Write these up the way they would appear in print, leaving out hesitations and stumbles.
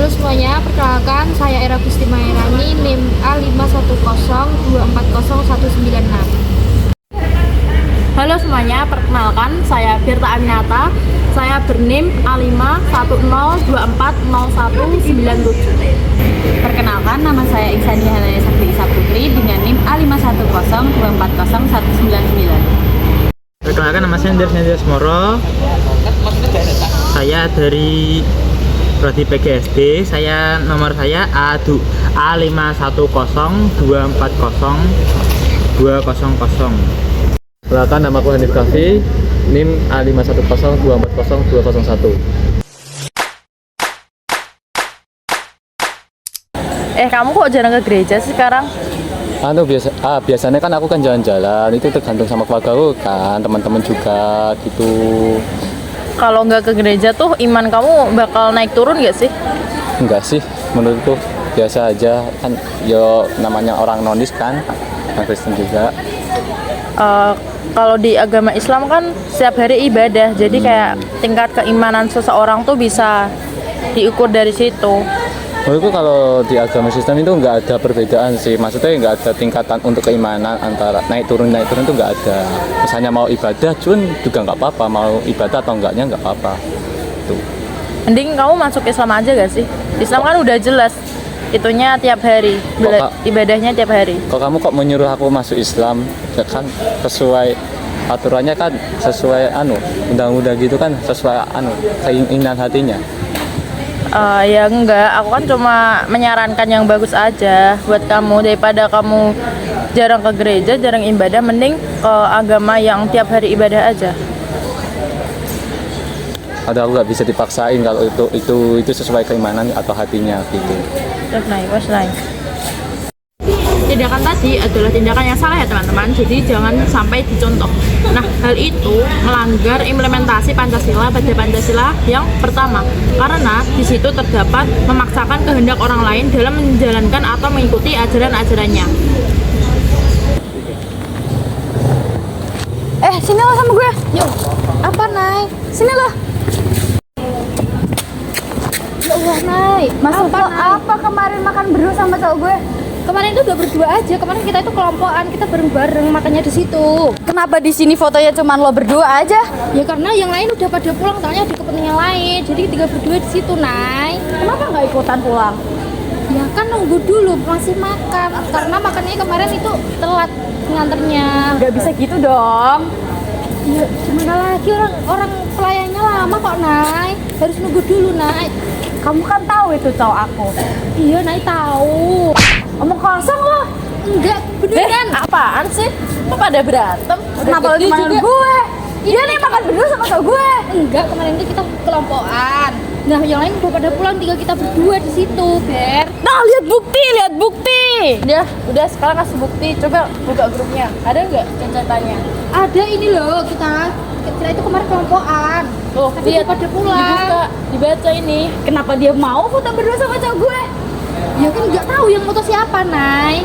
Halo semuanya, perkenalkan saya Era Gusti Mairani, NIM A510240196. Halo semuanya, perkenalkan saya Firta Aminata. Saya berNIM A510240197. Perkenalkan, nama saya Ihsan Dihanaya Sakti Isa Putri dengan NIM A510240199. Perkenalkan, nama saya Andreas Moro. Saya dari Prodi PGSD. Nomor saya A510240200. Perkenalkan, nama aku Hanif Kafi, NIM A510240201. Kamu kok jarang ke gereja sih sekarang? Biasanya kan aku kan jalan-jalan, itu tergantung sama keluarga aku kan, teman-teman juga gitu. Kalau nggak ke gereja tuh iman kamu bakal naik turun nggak sih? Enggak sih, menurutku biasa aja kan, yo namanya orang nonis kan, orang Kristen juga. Kalau di agama Islam kan setiap hari ibadah, jadi kayak tingkat keimanan seseorang tuh bisa diukur dari situ. Menurutku kalau di agama Kristen itu nggak ada perbedaan sih, maksudnya nggak ada tingkatan untuk keimanan antara naik turun itu nggak ada. Misalnya mau ibadah juga nggak apa-apa, mau ibadah atau enggaknya nggak apa-apa. Tuh. Mending kamu masuk Islam aja gak sih? Islam kan udah jelas itunya tiap hari, ibadahnya tiap hari. Kok kamu kok menyuruh aku masuk Islam? Ya kan sesuai aturannya kan, sesuai undang-undang gitu kan, sesuai keinginan hatinya. Ya enggak, aku kan cuma menyarankan yang bagus aja buat kamu. Daripada kamu jarang ke gereja, jarang ibadah, mending ke agama yang tiap hari ibadah aja. Ada, aku nggak bisa dipaksain kalau itu sesuai keimanan atau hatinya gitu. Tindakan tadi adalah tindakan yang salah ya teman-teman, jadi jangan sampai dicontoh. Nah, hal itu melanggar implementasi Pancasila pada Pancasila yang pertama, karena di situ terdapat memaksakan kehendak orang lain dalam menjalankan atau mengikuti ajaran-ajarannya. Sini lo sama gue. Yuk, apa Nay? Sini lo. Ya Allah Nay, Maksud apa lo Nay? apa kemarin makan berdua sama cowok gue? Kemarin itu udah berdua aja, kemarin kita itu kelompokan, kita bareng-bareng makannya di situ. Kenapa di sini fotonya cuma lo berdua aja? Ya karena yang lain udah pada pulang, soalnya ada kepentingan lain, jadi kita berdua di situ Nay. Kenapa nggak ikutan pulang? Ya kan nunggu dulu, masih makan, karena makannya kemarin itu telat nganternya. Nggak bisa gitu dong. Ya gimana lagi, orang pelayannya lama kok Nay, harus nunggu dulu Nay. Kamu kan tahu itu cowok aku. Iya Nay tahu. Omong kosong lo. Enggak, beneran. Apaan sih? Kok pada berantem? Kenapa lo cuma gue? Dia nih makan berdua sama cowok gue. Enggak, kemarin itu kita kelompokan. Nah, yang lain udah pada pulang, tinggal kita berdua di situ, Ber. Nah, lihat bukti. Udah sekarang kasih bukti. Coba buka grupnya. Ada nggak catatannya? Ada ini loh, kita itu kemarin kelompokan. Oh, tapi lihat udah pada pulang. Dibaca ini. Kenapa dia mau foto berdua sama cowok gue? Ya kan nggak tahu yang foto siapa, Nay.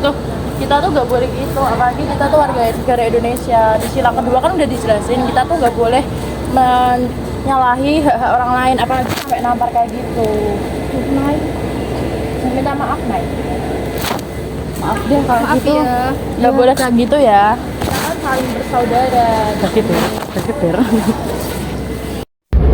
Tuh, kita tuh nggak boleh gitu. Apalagi kita tuh warga negara Indonesia. Di sila kedua kan udah dijelasin, kita tuh nggak boleh menyalahi hak orang lain, apalagi sampai nampar kayak gitu. Nay, Minta maaf, Nay. maaf deh kalau Maaf gitu. ya. Nggak boleh kayak gitu ya. Kita kan saling bersaudara. Sakit ya.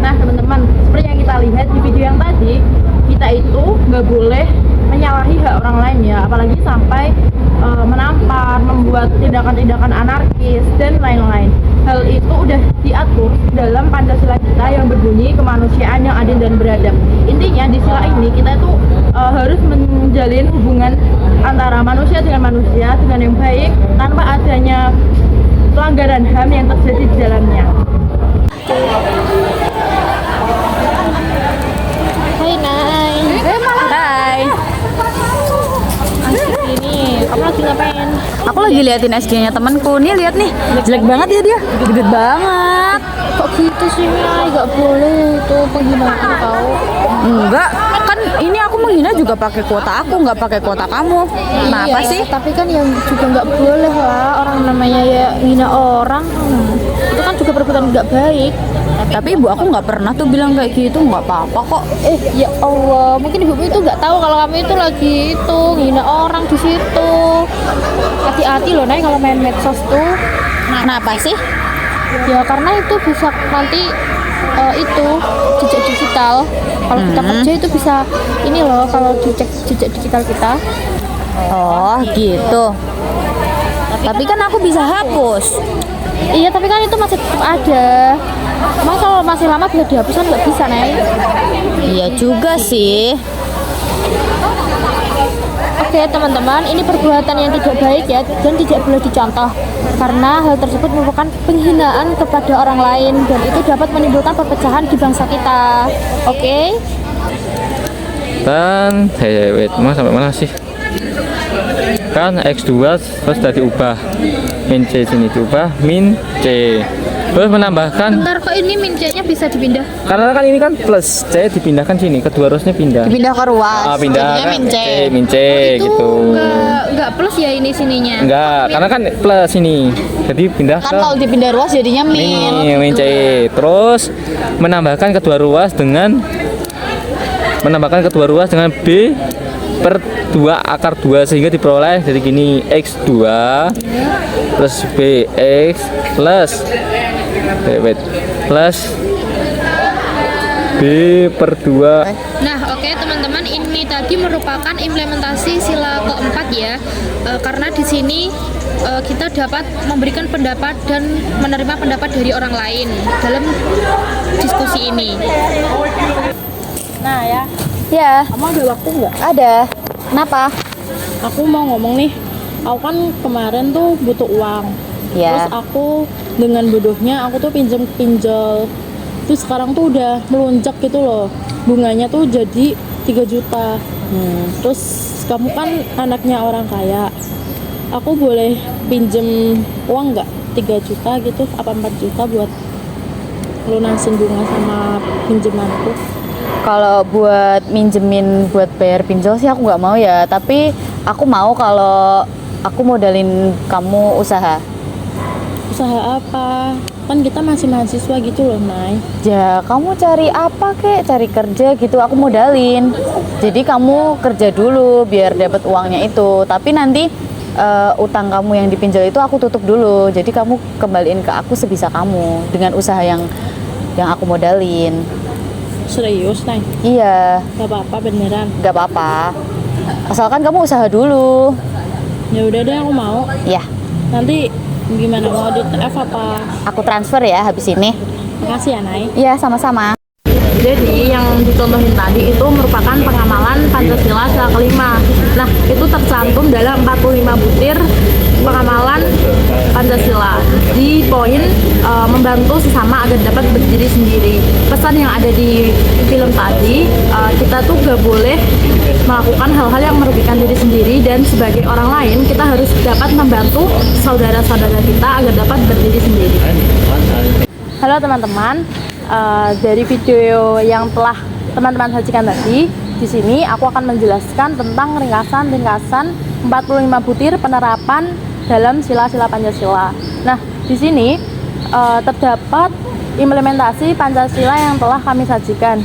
Nah teman-teman, seperti yang kita lihat di video yang tadi, kita itu nggak boleh menyalahi hak orang lain ya, apalagi sampai menampar, membuat tindakan-tindakan anarkis dan lain-lain. Hal itu udah diatur dalam Pancasila kita yang berbunyi kemanusiaan yang adil dan beradab. Intinya di sila ini kita itu harus menjalin hubungan antara manusia dengan manusia dengan yang baik tanpa adanya pelanggaran HAM yang terjadi di dalamnya. Hai Nay. Hai. Ini, kamu lagi ngapain? Aku lagi liatin SG-nya temanku. Nih lihat nih, jelek banget ya dia. Gede banget. Kok gitu sih Nay? Gak boleh, itu penghinaan tahu. Enggak, kan ini aku menghina juga pakai kuota aku, nggak pakai kuota kamu. Kenapa Iya, sih? tapi kan yang juga nggak boleh lah, orang namanya ya hina orang. Itu kan juga perbuatan nggak baik. Tapi ibu aku nggak pernah tuh bilang kayak gitu, nggak apa-apa kok. Ya Allah, mungkin ibumu itu nggak tahu kalau kamu itu lagi itu ngina orang di situ. Hati-hati loh Nay kalau main medsos tuh. Kenapa sih? Ya karena itu bisa nanti itu jejak digital. Kalau kita kerja itu bisa ini loh kalau jejak digital kita. Oh gitu. Tapi kan aku bisa hapus. Iya tapi kan itu masih tetap ada. Emang kalau masih lama bisa dihapus kan nggak bisa Nay. Iya juga sih. Oke teman-teman, ini perbuatan yang tidak baik ya dan tidak boleh dicontoh karena hal tersebut merupakan penghinaan kepada orang lain dan itu dapat menimbulkan perpecahan di bangsa kita. Oke? Dan wait, mau sampai mana sih? Kan X2 terus tadi ubah min C sini diubah min C. Terus menambahkan Bentar kok ini min C-nya bisa dipindah? karena kan ini kan plus C dipindahkan sini, kedua rosnya pindah. Pindah ke ruas. Pindah Jadinya kan min C. min C Itu gitu. nggak plus ya ini sininya? Enggak, karena kan plus ini. Jadi pindah Kan ke kalau dipindah ruas jadinya min. min C. Terus menambahkan kedua ruas dengan B per 2 akar 2 sehingga diperoleh jadi gini X2 plus BX plus plus B per 2. Nah, oke teman-teman, ini tadi merupakan implementasi sila keempat ya. Karena di sini kita dapat memberikan pendapat dan menerima pendapat dari orang lain dalam diskusi ini. Nah ya, Ya, kamu ada waktu nggak? ada. Kenapa? Aku mau ngomong nih, aku kan kemarin tuh butuh uang. Ya. Terus aku dengan bodohnya aku tuh pinjol. Terus sekarang tuh udah melonjak gitu loh. Bunganya tuh jadi 3 juta. Terus kamu kan anaknya orang kaya. Aku boleh pinjem uang nggak? 3 juta gitu, apa 4 juta buat lunasin bunga sama pinjamanku? Kalau buat minjemin buat bayar pinjol sih aku nggak mau ya. Tapi aku mau kalau aku modalin kamu usaha. Usaha apa? Kan kita masih mahasiswa gitu loh, Nay. Ya, kamu cari apa kek? Cari kerja gitu, aku modalin. Jadi kamu kerja dulu biar dapat uangnya itu. Tapi nanti utang kamu yang dipinjol itu aku tutup dulu. Jadi kamu kembaliin ke aku sebisa kamu dengan usaha yang aku modalin. Serius, Nay? Iya, Gak apa-apa beneran. nggak apa-apa. Asalkan kamu usaha dulu. Ya udah deh, aku mau. Ya, Nanti gimana, mau di TF apa? aku transfer ya habis ini. Makasih ya, Nay. Iya, sama-sama. Jadi yang dicontohin tadi itu merupakan pengamalan Pancasila sila kelima. Nah, itu tercantum dalam 45 butir pengamalan Pancasila. Di poin membantu sesama agar dapat berdiri sendiri. Pesan yang ada di film tadi, kita tuh gak boleh melakukan hal-hal yang merugikan diri sendiri dan sebagai orang lain kita harus dapat membantu saudara-saudara kita agar dapat berdiri sendiri. Halo teman-teman, dari video yang telah teman-teman sajikan tadi, di sini aku akan menjelaskan tentang ringkasan 45 butir penerapan dalam sila-sila Pancasila. Nah, di sini terdapat implementasi Pancasila yang telah kami sajikan.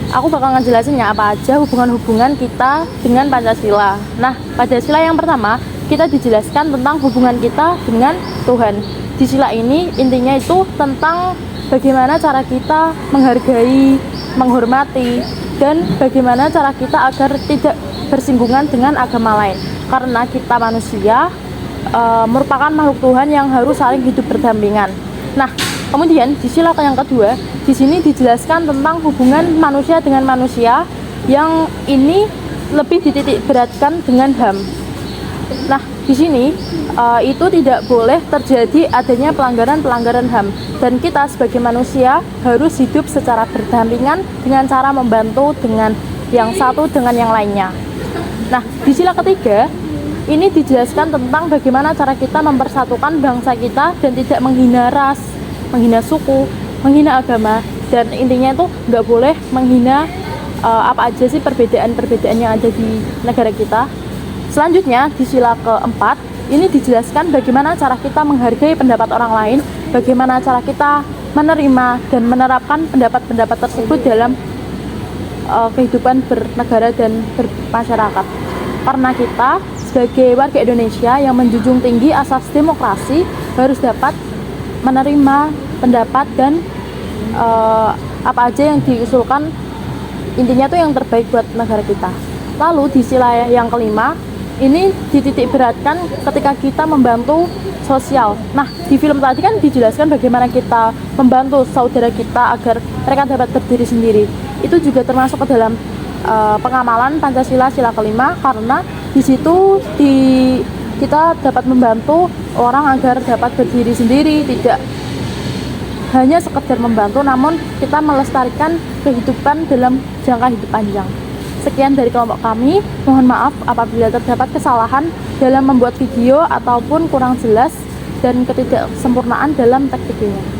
Aku bakal ngejelasinnya apa aja hubungan-hubungan kita dengan Pancasila. Nah, pada sila yang pertama, kita dijelaskan tentang hubungan kita dengan Tuhan. Di sila ini intinya itu tentang bagaimana cara kita menghargai, menghormati, dan bagaimana cara kita agar tidak bersinggungan dengan agama lain. Karena kita manusia merupakan makhluk Tuhan yang harus saling hidup berdampingan. Nah, kemudian di sila yang kedua, di sini dijelaskan tentang hubungan manusia dengan manusia yang ini lebih dititik beratkan dengan HAM. Nah, di sini itu tidak boleh terjadi adanya pelanggaran-pelanggaran HAM dan kita sebagai manusia harus hidup secara berdampingan dengan cara membantu dengan yang satu dengan yang lainnya. Nah, di sila ketiga ini dijelaskan tentang bagaimana cara kita mempersatukan bangsa kita dan tidak menghina ras, menghina suku, menghina agama, dan intinya itu nggak boleh menghina apa aja sih perbedaan-perbedaan yang ada di negara kita. Selanjutnya di sila keempat ini dijelaskan bagaimana cara kita menghargai pendapat orang lain, bagaimana cara kita menerima dan menerapkan pendapat-pendapat tersebut dalam kehidupan bernegara dan bermasyarakat. Karena kita sebagai warga Indonesia yang menjunjung tinggi asas demokrasi harus dapat menerima pendapat dan apa aja yang diusulkan, intinya tuh yang terbaik buat negara kita. Lalu di sila yang kelima, ini dititik beratkan ketika kita membantu sosial. Nah, di film tadi kan dijelaskan bagaimana kita membantu saudara kita agar mereka dapat berdiri sendiri. Itu juga termasuk ke dalam pengamalan Pancasila sila kelima, karena di situ kita dapat membantu orang agar dapat berdiri sendiri, tidak hanya sekedar membantu, namun kita melestarikan kehidupan dalam jangka hidup panjang. Sekian dari kelompok kami, mohon maaf apabila terdapat kesalahan dalam membuat video ataupun kurang jelas dan ketidaksempurnaan dalam tag videonya.